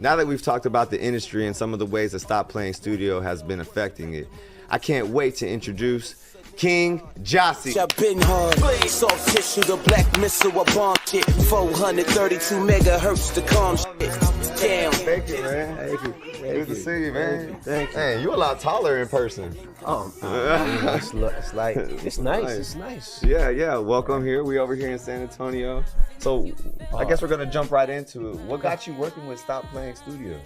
Now that we've talked about the industry and some of the ways that Stop Playing Studio has been affecting it, I can't wait to introduce King Jacci. I've been hard, soft tissue, the black missile, a bomb shit, 432 megahertz to calm shit. Damn. Thank you, man. Thank you. Good to see you, man. Thank you. Man, you a lot taller in person. It's like it's nice. It's nice. Yeah. Welcome here. We over here in San Antonio. So I guess we're gonna jump right into it. What got you working with Stop Playing Studio?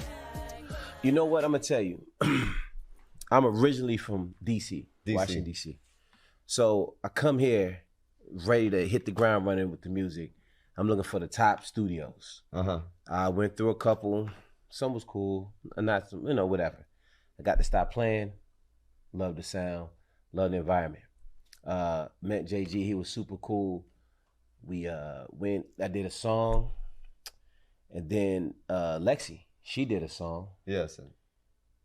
You know what? I'm gonna tell you. I'm originally from DC, Washington D.C. So I come here ready to hit the ground running with the music. I'm looking for the top studios. I went through a couple. Some was cool, not whatever. I got to Stop Playing. Loved the sound, loved the environment. Met JG, he was super cool. We went, I did a song, and then Lexi, she did a song. Yes.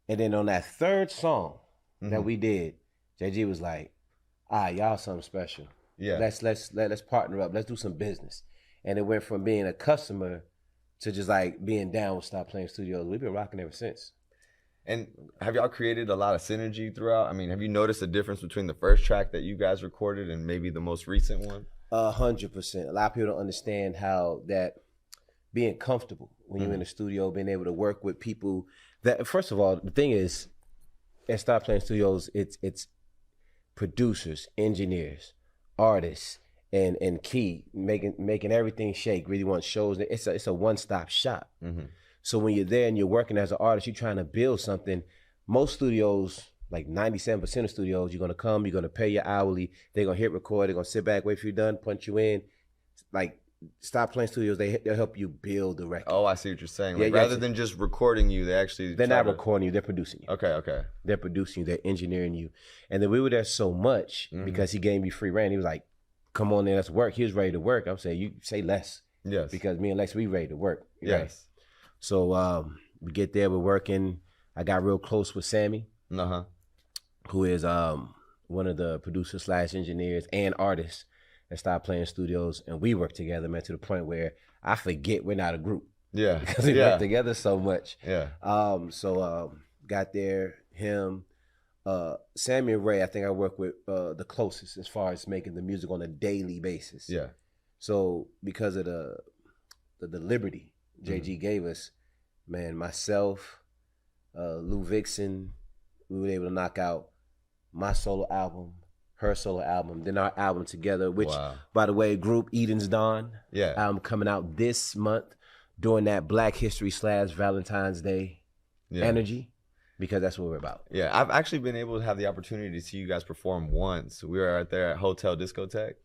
And then on that third song that we did, JG was like, y'all something special. Yeah. Let's partner up. Let's do some business. And it went from being a customer to just like being down with Stop Playing Studios. We've been rocking ever since. And have y'all created a lot of synergy throughout? I mean, have you noticed a difference between the first track that you guys recorded and maybe the most recent one? 100%. A lot of people don't understand how that being comfortable when you're in the studio, being able to work with people that, first of all, the thing is, at Stop Playing Studios, it's producers, engineers, artists, and key, making everything shake, really want shows. It's a one-stop shop. So when you're there and you're working as an artist, you're trying to build something. Most studios, like 97% of studios, you're gonna come, you're gonna pay your hourly, they're gonna hit record, they're gonna sit back, wait for you done, punch you in. Like Stop Playing Studios, they'll help you build the record. Oh, I see what you're saying. Like, rather than just recording you, they're not recording you, they're producing you. Okay. They're producing you, they're engineering you. And then we were there so much because he gave me free reign. He was like, come on in, let's work. He was ready to work. I'm saying, you say less. Yes. Because me and Lex, we ready to work. Yes. Right? So we get there, we're working. I got real close with Sammy, who is one of the producers / engineers and artists that Stop Playing Studios. And we work together, man, to the point where I forget we're not a group. Yeah. Because we work together so much. Yeah. So got there, him, Sammy and Ray, I think I work with the closest as far as making the music on a daily basis. Yeah. So because of the liberty JG gave us, man, myself, Lou Vixen, we were able to knock out my solo album, her solo album, then our album together, which, by the way, group Eden's Dawn, album coming out this month during that Black History / Valentine's Day energy. Because that's what we're about. Yeah, I've actually been able to have the opportunity to see you guys perform once. We were right there at Hotel Discotheque.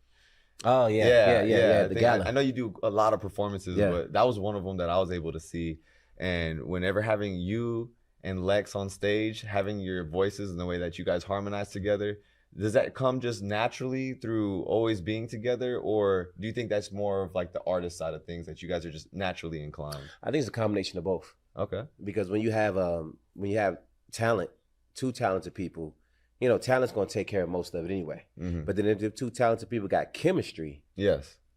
Oh, yeah. The gala. I know you do a lot of performances, but that was one of them that I was able to see. And whenever having you and Lex on stage, having your voices and the way that you guys harmonize together, does that come just naturally through always being together? Or do you think that's more of like the artist side of things, that you guys are just naturally inclined? I think it's a combination of both. Okay. Because when you have talent, two talented people, talent's gonna take care of most of it anyway. But then if the two talented people got chemistry,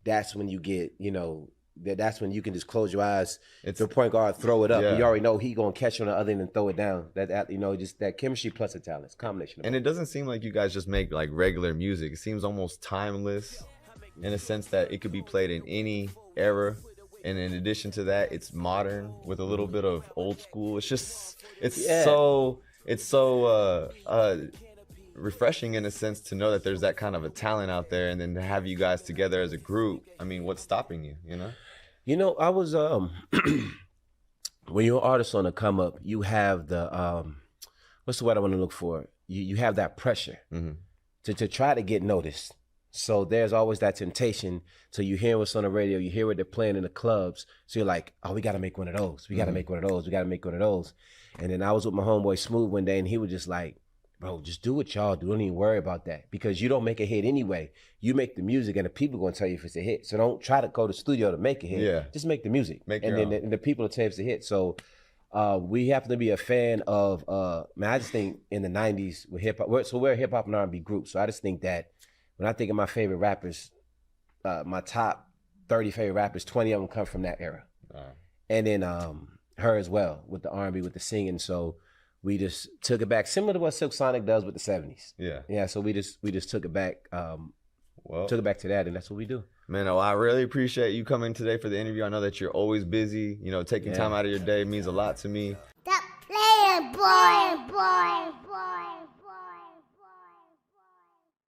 that's when you get, that's when you can just close your eyes. It's the point guard, throw it up. You already know he gonna catch you on the other end and throw it down. Just that chemistry plus the talent, it's a combination. And it doesn't seem like you guys just make like regular music. It seems almost timeless in a sense that it could be played in any era. And in addition to that, it's modern with a little bit of old school. It's so refreshing in a sense to know that there's that kind of a talent out there, and then to have you guys together as a group. I mean, what's stopping you, I was when you're an artist on the come up, you have the what's the word I want to look for? You have that pressure to try to get noticed. So there's always that temptation. So you hear what's on the radio, you hear what they're playing in the clubs. So you're like, oh, we got to make one of those. We got to make one of those. We got to make one of those. And then I was with my homeboy Smooth one day, and he was just like, bro, just do what y'all do. Don't even worry about that, because you don't make a hit anyway. You make the music, and the people are going to tell you if it's a hit. So don't try to go to the studio to make a hit. Yeah. Just make the music. And the people will tell you if it's a hit. So we happen to be a fan of, I just think in the 90s with hip hop, we're a hip hop and R&B group. So I just think that when I think of my favorite rappers, my top 30 favorite rappers, 20 of them come from that era. And then her as well with the R&B, with the singing. So we just took it back, similar to what Silk Sonic does with the 70s. Yeah. So we just took it back. Took it back to that, and that's what we do. Man, I really appreciate you coming today for the interview. I know that you're always busy. You know, taking time out of your day means a lot to me. Stop playing, boy.